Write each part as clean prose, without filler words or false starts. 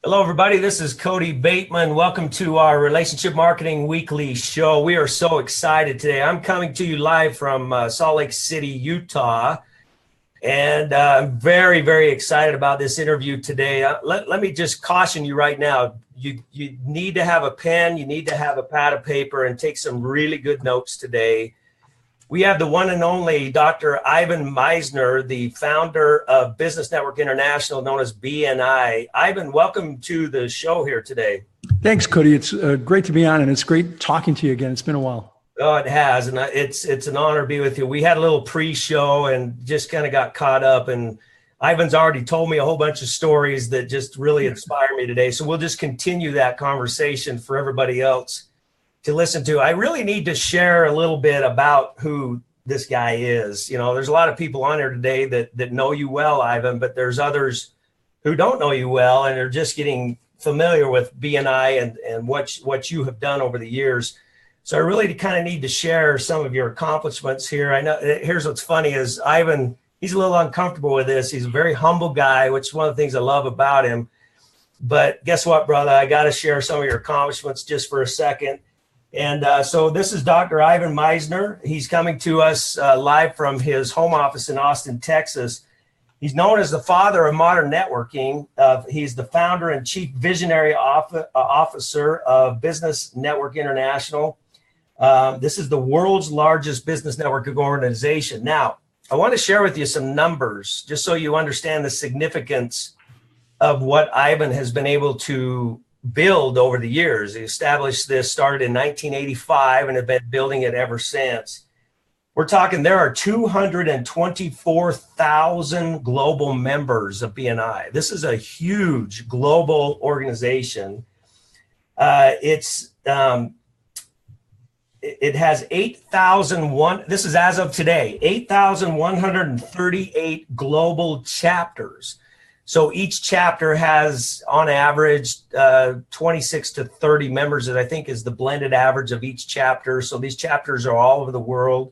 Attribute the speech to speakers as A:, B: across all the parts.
A: Hello, everybody. This is Cody Bateman. Welcome to our Relationship Marketing Weekly show. We are so excited today. I'm coming to you live from Salt Lake City, Utah. And I'm very, very excited about this interview today. Let me just caution you right now. You need to have a pen, you need to have a pad of paper and take some really good notes today. We have the one and only Dr. Ivan Misner, the founder of Business Network International, known as BNI. Ivan, welcome to the show here today.
B: Thanks, Cody. It's great to be on, and it's great talking to you again. It's been a while.
A: Oh, it has, and it's an honor to be with you. We had a little pre-show and just kind of got caught up, and Ivan's already told me a whole bunch of stories that just really inspire me today. So we'll just continue that conversation for everybody else to listen to. I really need to share a little bit about who this guy is. You know, there's a lot of people on here today that know you well, Ivan, but there's others who don't know you well and are just getting familiar with BNI and what you have done over the years. So I really kind of need to share some of your accomplishments here. I know, here's what's funny is Ivan, he's a little uncomfortable with this. He's a very humble guy, which is one of the things I love about him. But guess what, brother? I got to share some of your accomplishments just for a second. And so this is Dr. Ivan Misner. He's coming to us live from his home office in Austin, Texas. He's known as the father of modern networking. He's the founder and chief visionary officer of Business Network International. This is the world's largest business networking organization. Now, I want to share with you some numbers just so you understand the significance of what Ivan has been able to build over the years. He established this, started in 1985, and have been building it ever since. We're talking there are 224,000 global members of BNI. This is a huge global organization. It has 8,001, this is as of today, 8,138 global chapters. So each chapter has, on average, 26 to 30 members, that I think is the blended average of each chapter. So these chapters are all over the world.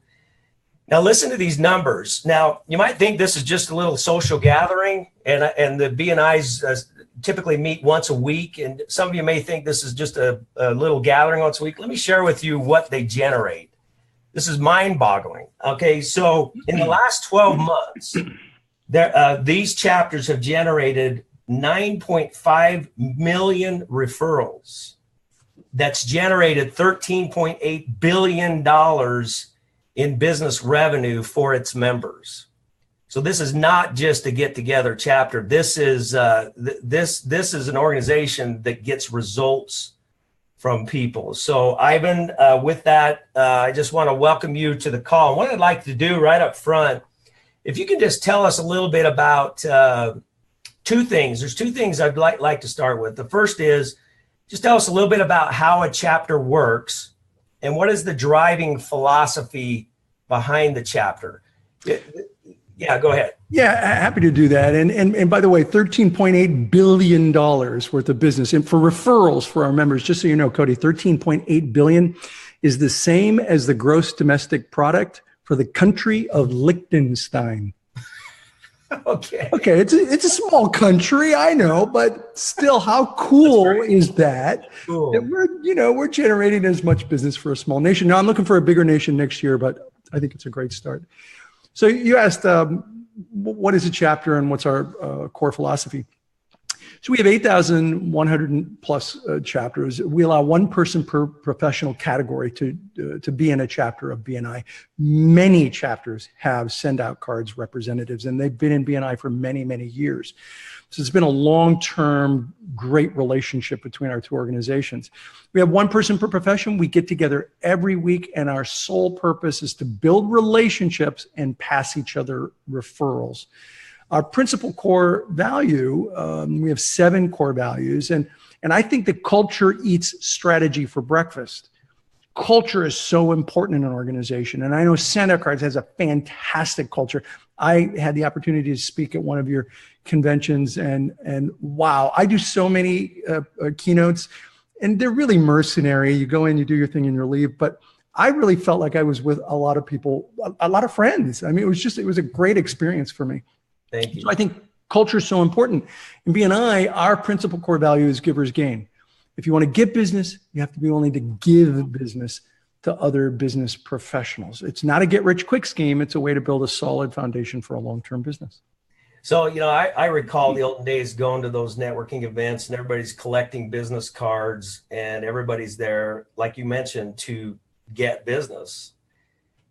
A: Now, listen to these numbers. Now, you might think this is just a little social gathering, and the BNIs typically meet once a week. And some of you may think this is just a little gathering once a week. Let me share with you what they generate. This is mind-boggling. Okay, so in the last 12 months, these chapters have generated 9.5 million referrals. That's generated $13.8 billion in business revenue for its members. So this is not just a get-together chapter. This is this is an organization that gets results from people. So Ivan, with that, I just want to welcome you to the call. And what I'd like to do right up front, if you can just tell us a little bit about two things. There's two things I'd like to start with. The first is just tell us a little bit about how a chapter works and what is the driving philosophy behind the chapter. Yeah, go ahead.
B: Yeah, happy to do that. And by the way, $13.8 billion worth of business. And for referrals for our members, just so you know, Cody, $13.8 billion is the same as the gross domestic product for the country of Liechtenstein.
A: Okay,
B: it's a small country, I know, but still, how cool is that?
A: Cool.
B: That we're generating as much business for a small nation. Now, I'm looking for a bigger nation next year, but I think it's a great start. So you asked, what is a chapter and what's our core philosophy? So we have 8,100 plus chapters. We allow one person per professional category to be in a chapter of BNI. Many chapters have send-out cards representatives, and they've been in BNI for many, many years. So it's been a long-term, great relationship between our two organizations. We have one person per profession. We get together every week, and our sole purpose is to build relationships and pass each other referrals. Our principal core value, we have 7 core values, and I think that culture eats strategy for breakfast. Culture is so important in an organization, and I know Santa Cards has a fantastic culture. I had the opportunity to speak at one of your conventions, and wow, I do so many keynotes, and they're really mercenary. You go in, you do your thing, and you leave, but I really felt like I was with a lot of people, a lot of friends. I mean, it was a great experience for me.
A: Thank you.
B: So I think Culture is so important. In BNI, our principal core value is givers gain. If you want to get business, you have to be willing to give business to other business professionals. It's not a get-rich-quick scheme. It's a way to build a solid foundation for a long-term business.
A: So, I recall the olden days going to those networking events and everybody's collecting business cards and everybody's there, like you mentioned, to get business.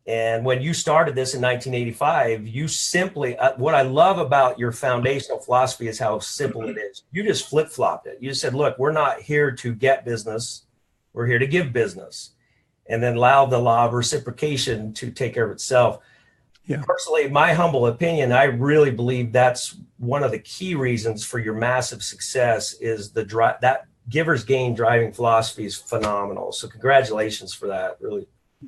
A: And when you started this in 1985, you simply, what I love about your foundational philosophy is how simple it is. You just flip-flopped it. You said, look, we're not here to get business. We're here to give business. And then allow the law of reciprocation to take care of itself. Yeah. Personally, my humble opinion, I really believe that's one of the key reasons for your massive success is that giver's gain driving philosophy is phenomenal. So congratulations for that, really.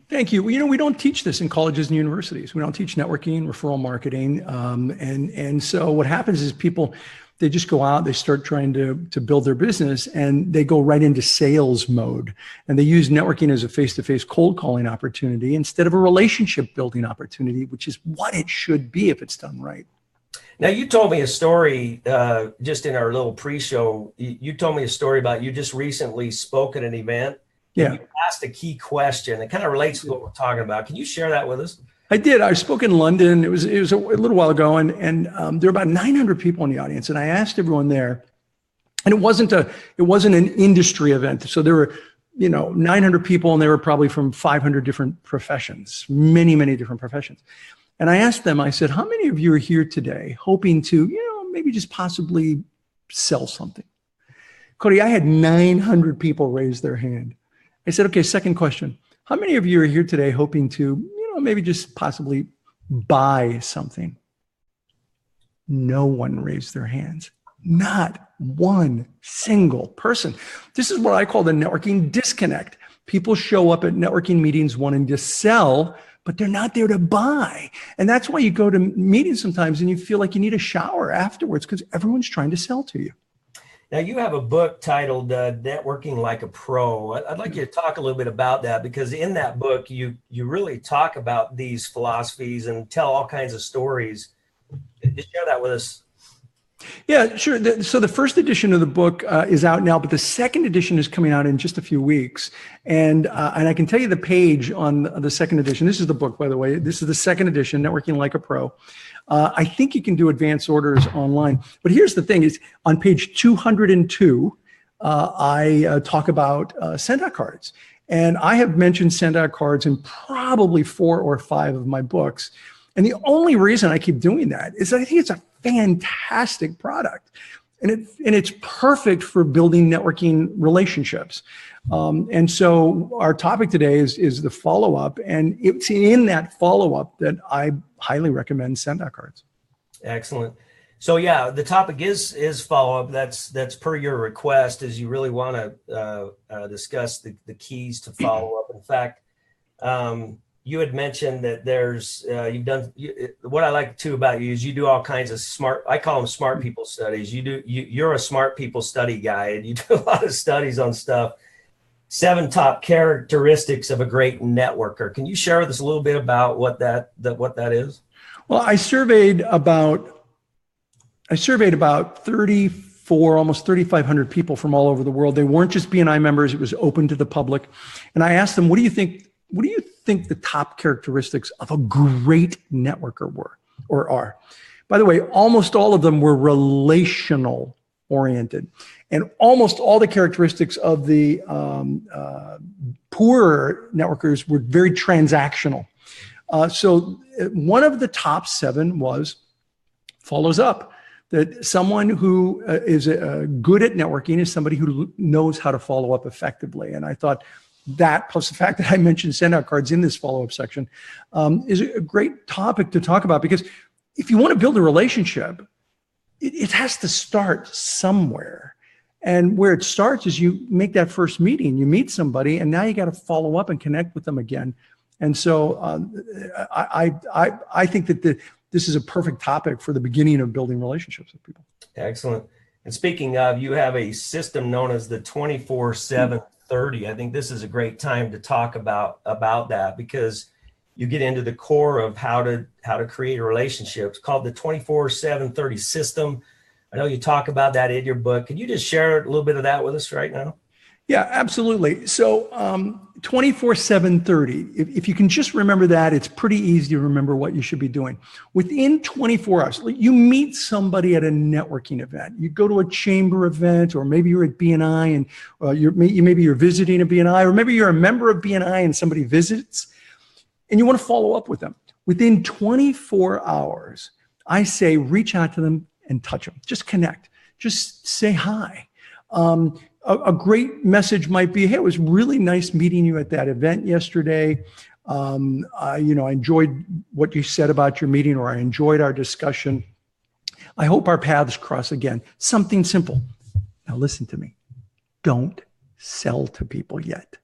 B: Thank you. We don't teach this in colleges and universities. We don't teach networking, referral marketing. And so what happens is people, they just go out, they start trying to build their business, and they go right into sales mode. And they use networking as a face-to-face cold calling opportunity instead of a relationship building opportunity, which is what it should be if it's done right.
A: Now, you told me a story just in our little pre-show. You told me a story about you just recently spoke at an event.
B: Yeah.
A: You asked a key question. It kind of relates to what we're talking about. Can you share that with us?
B: I did. I spoke in London. It was a little while ago, and there were about 900 people in the audience. And I asked everyone there, and it wasn't an industry event. So there were, 900 people, and they were probably from 500 different professions, many, many different professions. And I asked them, I said, how many of you are here today hoping to, maybe just possibly sell something? Cody, I had 900 people raise their hand. I said, okay, second question. How many of you are here today hoping to, maybe just possibly buy something? No one raised their hands. Not one single person. This is what I call the networking disconnect. People show up at networking meetings wanting to sell, but they're not there to buy. And that's why you go to meetings sometimes and you feel like you need a shower afterwards because everyone's trying to sell to you.
A: Now, you have a book titled Networking Like a Pro. I'd like you to talk a little bit about that, because in that book, you really talk about these philosophies and tell all kinds of stories. Just share that with us.
B: Yeah, sure. So the first edition of the book is out now, but the second edition is coming out in just a few weeks. And I can tell you the page on the second edition. This is the book, by the way. This is the second edition, Networking Like a Pro. I think you can do advance orders online. But here's the thing is on page 202, I talk about send-out cards. And I have mentioned send-out cards in probably 4 or 5 of my books. And the only reason I keep doing that is I think it's a fantastic product. And it's perfect for building networking relationships. And so our topic today is the follow-up. And it's in that follow-up that I highly recommend send-out cards.
A: Excellent. So yeah, the topic is follow-up. That's per your request, as you really want to discuss the keys to follow-up. In fact, you had mentioned that there's what I like too about you is you do all kinds of I call them smart people studies. You're a smart people study guy, and you do a lot of studies on stuff. 7 top characteristics of a great networker. Can you share with us a little bit about what that is?
B: Well, I surveyed about 34, almost 3,500 people from all over the world. They weren't just BNI members. It was open to the public. And I asked them, what do you think the top characteristics of a great networker were or are? By the way, almost all of them were relational oriented. And almost all the characteristics of the poorer networkers were very transactional. So one of the top 7 follows up. That someone who is good at networking is somebody who knows how to follow up effectively. And I thought that, plus the fact that I mentioned send-out cards in this follow-up section, is a great topic to talk about, because if you want to build a relationship, it has to start somewhere. And where it starts is you make that first meeting, you meet somebody, and now you got to follow up and connect with them again. And so I think that this is a perfect topic for the beginning of building relationships with people.
A: Excellent. And speaking of, you have a system known as the 24/7 30. I think this is a great time to talk about that, because you get into the core of how to create a relationship. It's called the 24/7/30 system. I know you talk about that in your book. Can you just share a little bit of that with us right now?
B: Yeah, absolutely. So 24/7/30, if you can just remember that, it's pretty easy to remember what you should be doing. Within 24 hours, you meet somebody at a networking event. You go to a chamber event, or maybe you're at BNI and maybe you're visiting a BNI, or maybe you're a member of BNI and somebody visits and you want to follow up with them. Within 24 hours, I say reach out to them and touch them. Just connect. Just say hi. A great message might be, hey, it was really nice meeting you at that event yesterday. I enjoyed what you said about your meeting, or I enjoyed our discussion. I hope our paths cross again. Something simple. Now listen to me. Don't sell to people yet.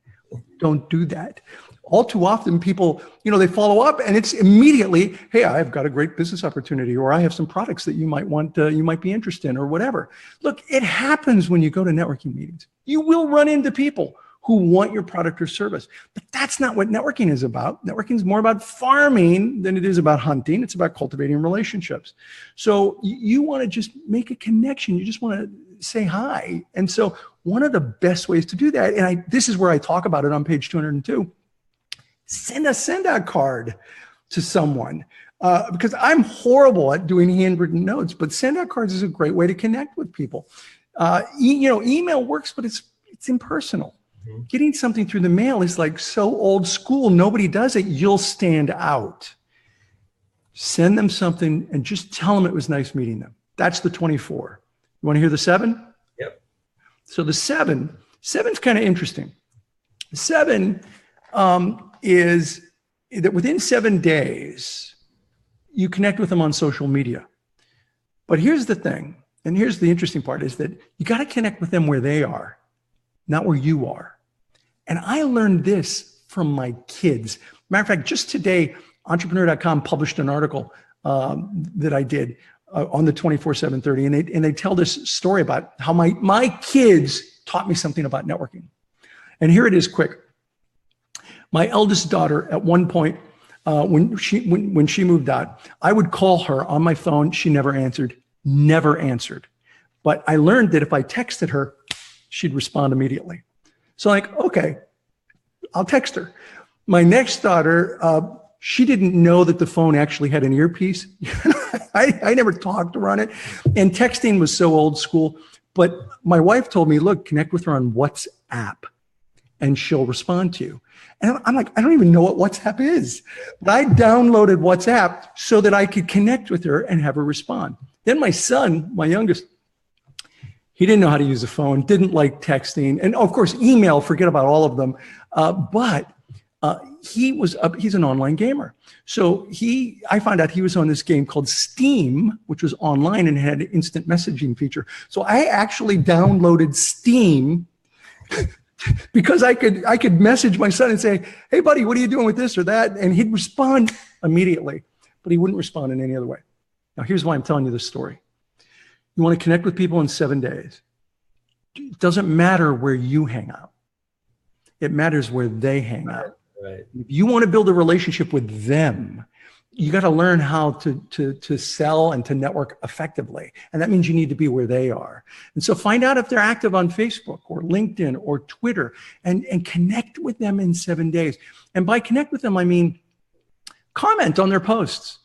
B: Don't do that. All too often people, they follow up and it's immediately, hey, I've got a great business opportunity, or I have some products that you might want, you might be interested in, or whatever. Look, it happens when you go to networking meetings. You will run into people who want your product or service, but that's not what networking is about. Networking is more about farming than it is about hunting. It's about cultivating relationships. So you want to just make a connection. You just want to say hi. And so one of the best ways to do that, and this is where I talk about it on page 202, send a send-out card to someone, because I'm horrible at doing handwritten notes, but send-out cards is a great way to connect with people. Email works, but it's impersonal. Mm-hmm. Getting something through the mail is like so old school. Nobody does it. You'll stand out. Send them something and just tell them it was nice meeting them. That's the 24. You want to hear the 7?
A: Yep.
B: So the 7's kind of interesting. 7 is that within 7 days, you connect with them on social media. But here's the thing, and here's the interesting part, is that you got to connect with them where they are, not where you are. And I learned this from my kids. Matter of fact, just today, entrepreneur.com published an article that I did on the 24/7/30, and they tell this story about how my kids taught me something about networking. And here it is, quick. My eldest daughter, at one point, when she moved out, I would call her on my phone. She never answered. But I learned that if I texted her, she'd respond immediately. So okay, I'll text her. My next daughter, she didn't know that the phone actually had an earpiece. I never talked to her on it. And texting was so old school. But my wife told me, look, connect with her on WhatsApp and she'll respond to you. And I'm like, I don't even know what WhatsApp is. But I downloaded WhatsApp so that I could connect with her and have her respond. Then my son, my youngest, he didn't know how to use a phone, didn't like texting. And of course, email, forget about all of them. But he's an online gamer. So I found out he was on this game called Steam, which was online and had an instant messaging feature. So I actually downloaded Steam because I could message my son and say, hey, buddy, what are you doing with this or that? And he'd respond immediately, but he wouldn't respond in any other way. Now, here's why I'm telling you this story. You want to connect with people in 7 days. It doesn't matter where you hang out. It matters where they hang out.
A: Right.
B: If you want to build a relationship with them, you got to learn how to sell and to network effectively. And that means you need to be where they are. And so find out if they're active on Facebook or LinkedIn or Twitter and connect with them in 7 days. And by connect with them, I mean, comment on their posts,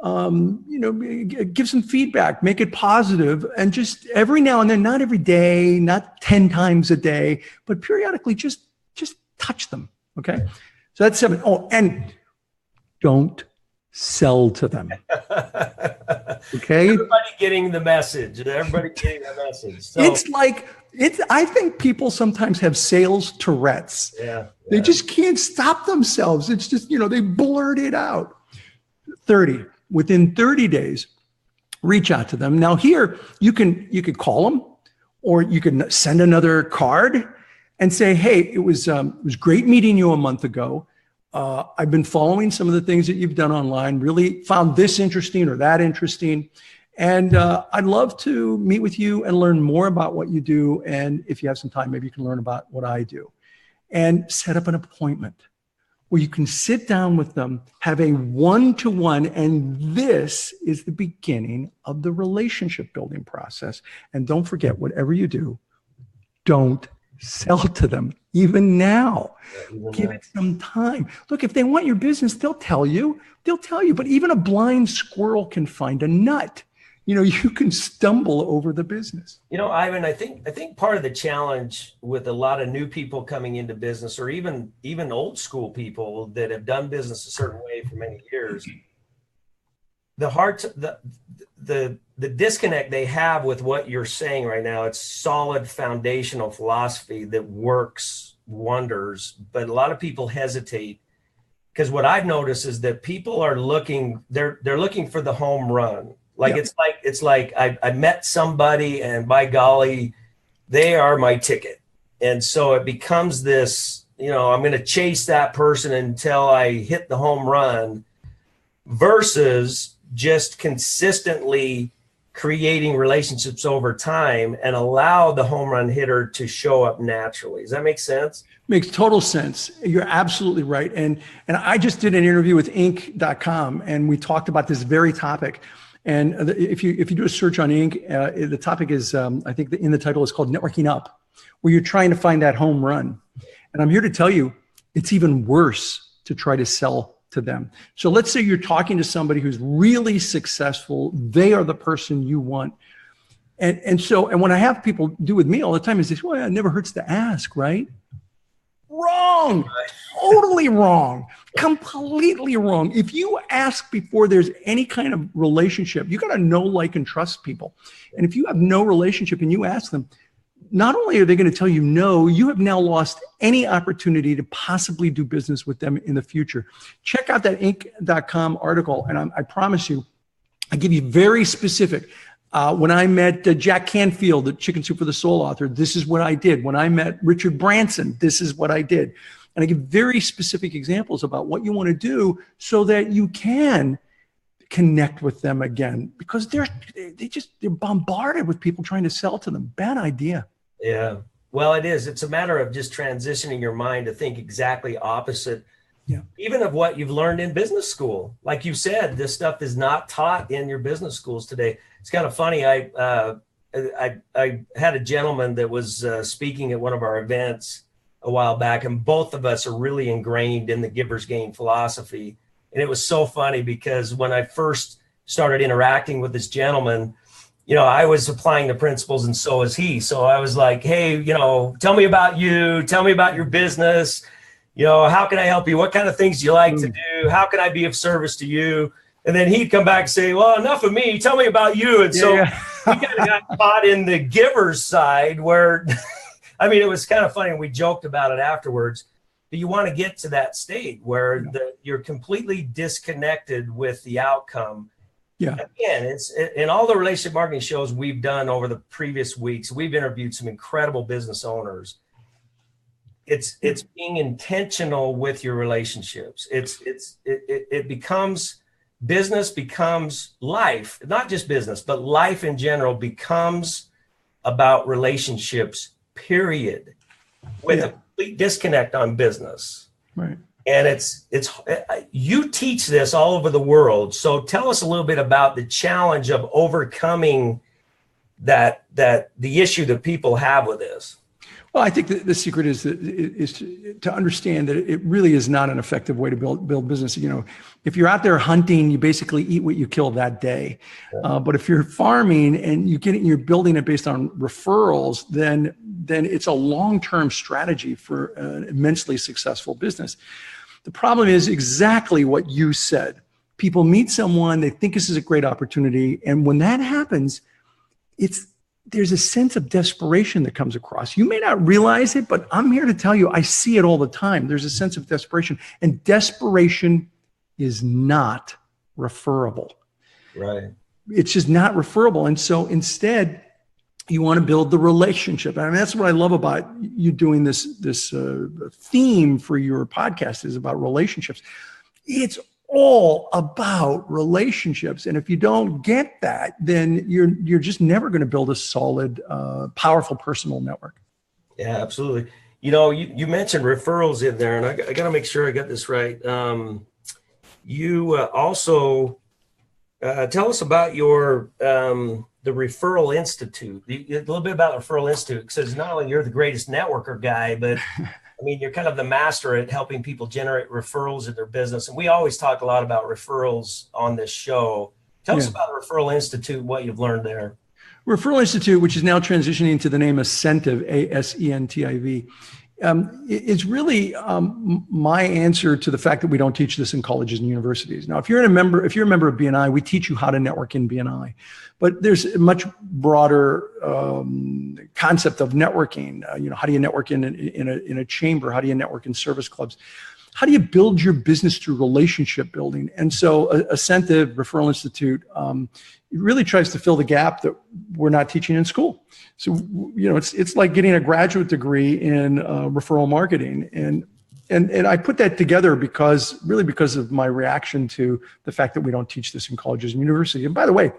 B: give some feedback, make it positive. And just every now and then, not every day, not 10 times a day, but periodically just touch them. Okay. So that's 7. Oh, and don't sell to them. Okay.
A: Everybody getting the message. So,
B: I think people sometimes have sales Tourette's.
A: Yeah.
B: They just can't stop themselves. It's just, they blurt it out. 30. Within 30 days, reach out to them. Now here, you could call them, or you can send another card and say, hey, it was great meeting you a month ago. I've been following some of the things that you've done online, really found this interesting or that interesting. And I'd love to meet with you and learn more about what you do. And if you have some time, maybe you can learn about what I do. And set up an appointment. where you can sit down with them, have a one-to-one, and this is the beginning of the relationship building process. And don't forget, whatever you do, don't sell to them. Even now, give it some time. Look, if they want your business, they'll tell you, but even a blind squirrel can find a nut. You can stumble over the business.
A: Ivan, I think part of the challenge with a lot of new people coming into business, or even old school people that have done business a certain way for many years, the disconnect they have with what you're saying right now, it's solid foundational philosophy that works wonders, but a lot of people hesitate because what I've noticed is that people are looking for the home run. Like, yeah. It's like I met somebody and by golly, they are my ticket. And so it becomes this, I'm going to chase that person until I hit the home run versus just consistently creating relationships over time and allow the home run hitter to show up naturally. Does that make sense?
B: Makes total sense. You're absolutely right. And I just did an interview with Inc.com and we talked about this very topic. And if you do a search on Inc., the topic is, I think in the title is called Networking Up, where you're trying to find that home run. And I'm here to tell you, it's even worse to try to sell to them. So let's say you're talking to somebody who's really successful. They are the person you want. And when I have people do with me all the time is this, well, it never hurts to ask, right? Wrong. Totally wrong. Completely wrong. If you ask before there's any kind of relationship, you got to know, like, and trust people. And if you have no relationship and you ask them, not only are they going to tell you no, you have now lost any opportunity to possibly do business with them in the future. Check out that Inc.com article. And I promise you, I give you very specific. When I met Jack Canfield, the Chicken Soup for the Soul author, this is what I did. When I met Richard Branson, this is what I did. And I give very specific examples about what you want to do so that you can connect with them again, because they're bombarded with people trying to sell to them. Bad idea.
A: Yeah. Well, it is. It's a matter of just transitioning your mind to think exactly opposite, even of what you've learned in business school. Like you said, this stuff is not taught in your business schools today. It's kind of funny. I had a gentleman that was speaking at one of our events a while back, and both of us are really ingrained in the giver's gain philosophy. And it was so funny because when I first started interacting with this gentleman, I was applying the principles and so was he. So I was like, hey, tell me about you. Tell me about your business. How can I help you? What kind of things do you like to do? How can I be of service to you? And then he'd come back and say, well, enough of me. Tell me about you. And so we kind of got caught in the giver's side where, it was kind of funny. And we joked about it afterwards. But you want to get to that state where you're completely disconnected with the outcome. Yeah. Again, it's in all the relationship marketing shows we've done over the previous weeks. We've interviewed some incredible business owners. It's being intentional with your relationships. It becomes business becomes life, not just business, but life in general becomes about relationships, period, with a complete disconnect on business. Right. And you teach this all over the world. So tell us a little bit about the challenge of overcoming that the issue that people have with this.
B: Well, I think the secret is to understand that it really is not an effective way to build business. If you're out there hunting, you basically eat what you kill that day. But if you're farming and you're building it based on referrals, then it's a long-term strategy for an immensely successful business. The problem is exactly what you said. People meet someone, they think this is a great opportunity, and when that happens, there's a sense of desperation that comes across. You may not realize it, but I'm here to tell you, I see it all the time. There's a sense of desperation, and desperation is not referable. Right. It's just not referable. And so instead, you want to build the relationship. That's what I love about you doing this theme for your podcast is about relationships. It's all about relationships. And if you don't get that, then you're just never going to build a solid, powerful personal network.
A: Yeah, absolutely. You mentioned referrals in there, and I got to make sure I got this right. You also tell us about your the Referral Institute. A little bit about the Referral Institute, because not only you're the greatest networker guy, but I mean, you're kind of the master at helping people generate referrals in their business. And we always talk a lot about referrals on this show. Tell us about the Referral Institute, what you've learned there.
B: Referral Institute, which is now transitioning to the name Ascentive, ASENTIV, is really my answer to the fact that we don't teach this in colleges and universities. Now, if you're a member of BNI, we teach you how to network in BNI, but there's a much broader concept of networking. How do you network in a chamber? How do you network in service clubs? How do you build your business through relationship building? And so Ascentive Referral Institute it really tries to fill the gap that we're not teaching in school. So, it's like getting a graduate degree in referral marketing. And I put that together because of my reaction to the fact that we don't teach this in colleges and universities. And by the way,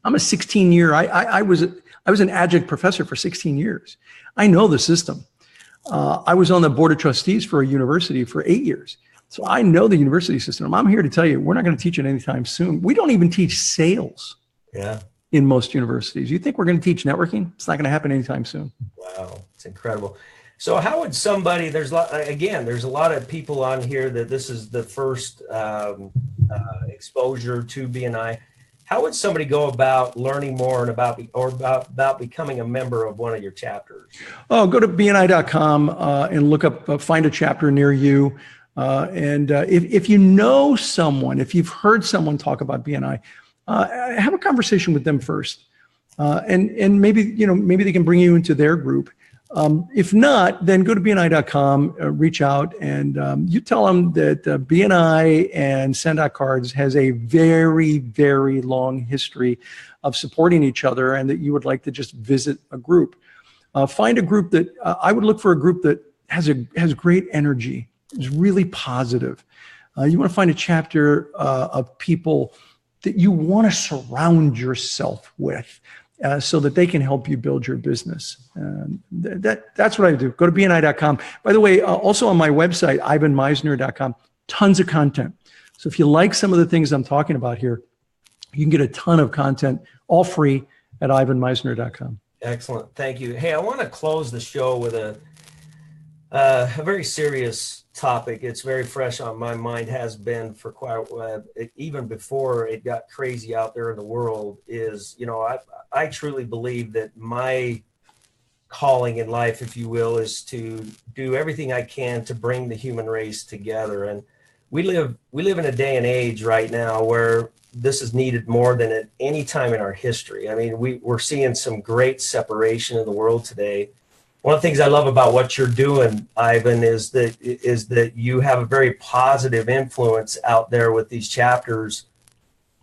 B: I'm a 16-year, I was an adjunct professor for 16 years. I know the system. I was on the board of trustees for a university for 8 years. So I know the university system. I'm here to tell you, we're not going to teach it anytime soon. We don't even teach sales in most universities. You think we're going to teach networking? It's not going to happen anytime soon.
A: Wow, it's incredible. So how would somebody, there's a lot of people on here that this is the first exposure to BNI. How would somebody go about learning more and about becoming a member of one of your chapters?
B: Oh, go to bni.com and look up, find a chapter near you. And if you know someone, if you've heard someone talk about BNI, have a conversation with them first. And maybe they can bring you into their group. If not, then go to bni.com, reach out, and you tell them that BNI and Send Out Cards has a very, very long history of supporting each other, and that you would like to just visit a group. Find a group that I would look for a group that has great energy, is really positive. You want to find a chapter of people that you want to surround yourself with. So that they can help you build your business. That's what I do. Go to bni.com. By the way, also on my website, ivanmisner.com, tons of content. So if you like some of the things I'm talking about here, you can get a ton of content, all free at ivanmisner.com.
A: Excellent. Thank you. Hey, I want to close the show with a very serious topic. It's very fresh on my mind, has been for quite a while, even before it got crazy out there in the world. Is, I truly believe that my calling in life, if you will, is to do everything I can to bring the human race together. And we live in a day and age right now where this is needed more than at any time in our history. I mean, we're seeing some great separation in the world today. One of the things I love about what you're doing, Ivan, is that you have a very positive influence out there with these chapters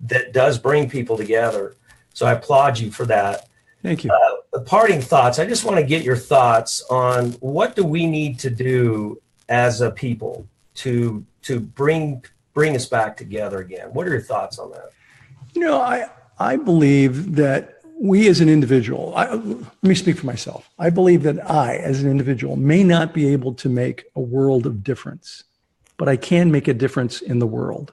A: that does bring people together. So I applaud you for that.
B: Thank you.
A: The parting thoughts, I just want to get your thoughts on what do we need to do as a people to bring us back together again? What are your thoughts on that?
B: I believe that we as an individual, let me speak for myself. I believe that I, as an individual, may not be able to make a world of difference, but I can make a difference in the world.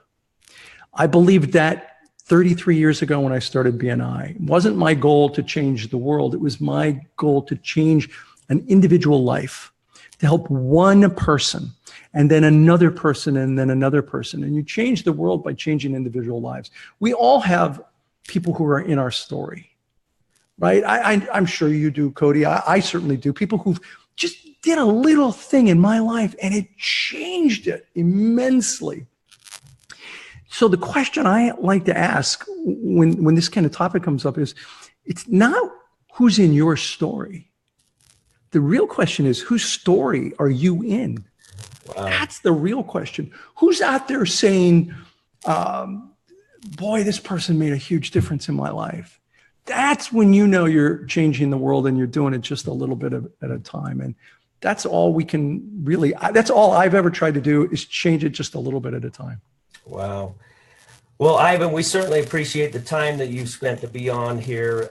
B: I believed that 33 years ago when I started BNI. It wasn't my goal to change the world. It was my goal to change an individual life, to help one person, and then another person, and then another person. And you change the world by changing individual lives. We all have people who are in our story. Right? I'm sure you do, Cody. I certainly do. People who just did a little thing in my life and it changed it immensely. So the question I like to ask when this kind of topic comes up is, it's not who's in your story. The real question is, whose story are you in? Wow. That's the real question. Who's out there saying, boy, this person made a huge difference in my life? That's when you know you're changing the world and you're doing it just a little bit at a time. And that's all we can really, that's all I've ever tried to do, is change it just a little bit at a time.
A: Wow. Well, Ivan, we certainly appreciate the time that you've spent to be on here.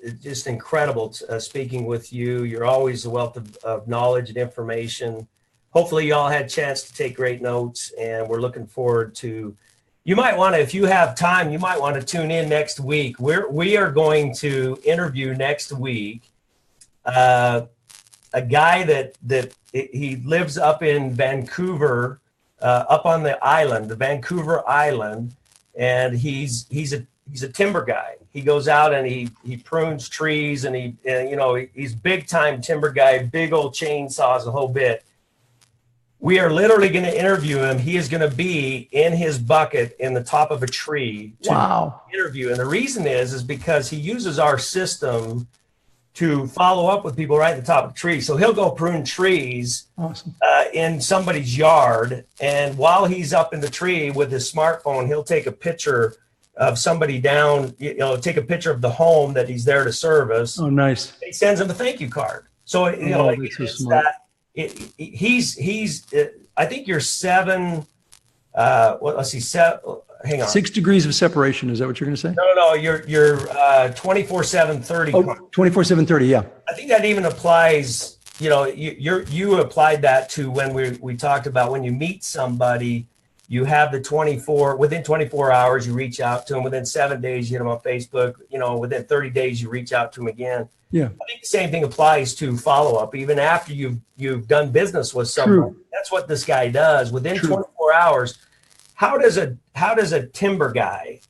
A: It's just incredible speaking with you. You're always a wealth of knowledge and information. Hopefully you all had a chance to take great notes, and we're looking forward to, you might want to, if you have time, you might want to tune in next week. We are going to interview next week a guy that he lives up in Vancouver, up on the island, the Vancouver Island. And he's a timber guy. He goes out and he prunes trees, and he's big time timber guy, big old chainsaws, a whole bit. We are literally going to interview him. He is going to be in his bucket in the top of a tree to interview. And the reason is because he uses our system to follow up with people right at the top of the tree. So he'll go prune trees in somebody's yard. And while he's up in the tree with his smartphone, he'll take a picture of somebody down, take a picture of the home that he's there to service.
B: Oh, nice.
A: He sends them a thank you card. So, I think you're hang on.
B: 6 degrees of separation. Is that what you're going to say?
A: No. You're 24/7 30.
B: Oh, 24/7 30. Yeah.
A: I think that even applies. You applied that to when we talked about when you meet somebody, you have within 24 hours you reach out to them. Within 7 days you hit them on Facebook. Within 30 days you reach out to them again. Yeah. I think the same thing applies to follow up. Even after you've done business with someone, that's what this guy does. Within 24 hours. How does a timber guy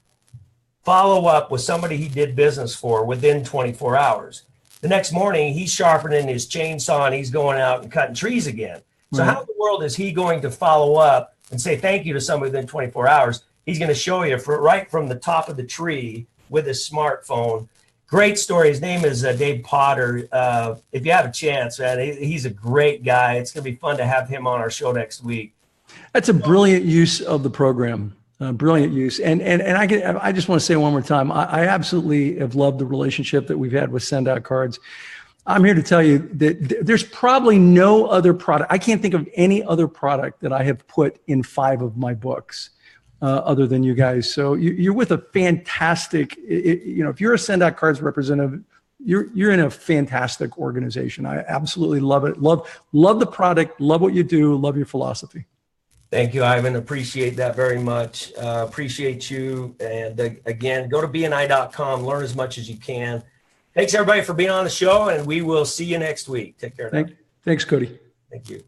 A: follow up with somebody he did business for within 24 hours? The next morning, he's sharpening his chainsaw and he's going out and cutting trees again. So how in the world is he going to follow up and say thank you to somebody within 24 hours? He's going to show you right from the top of the tree with his smartphone. Great story. His name is Dave Potter. If you have a chance, man, he's a great guy. It's going to be fun to have him on our show next week.
B: That's a brilliant use of the program. Brilliant use. And I just want to say one more time, I absolutely have loved the relationship that we've had with Send Out Cards. I'm here to tell you that there's probably no other product. I can't think of any other product that I have put in 5 of my books other than you guys. So you're with a fantastic, if you're a Send Out Cards representative, you're in a fantastic organization. I absolutely love it. Love the product. Love what you do. Love your philosophy.
A: Thank you, Ivan. Appreciate that very much. Appreciate you. And again, go to bni.com, learn as much as you can. Thanks, everybody, for being on the show, and we will see you next week. Take care.
B: Thanks, Cody.
A: Thank you.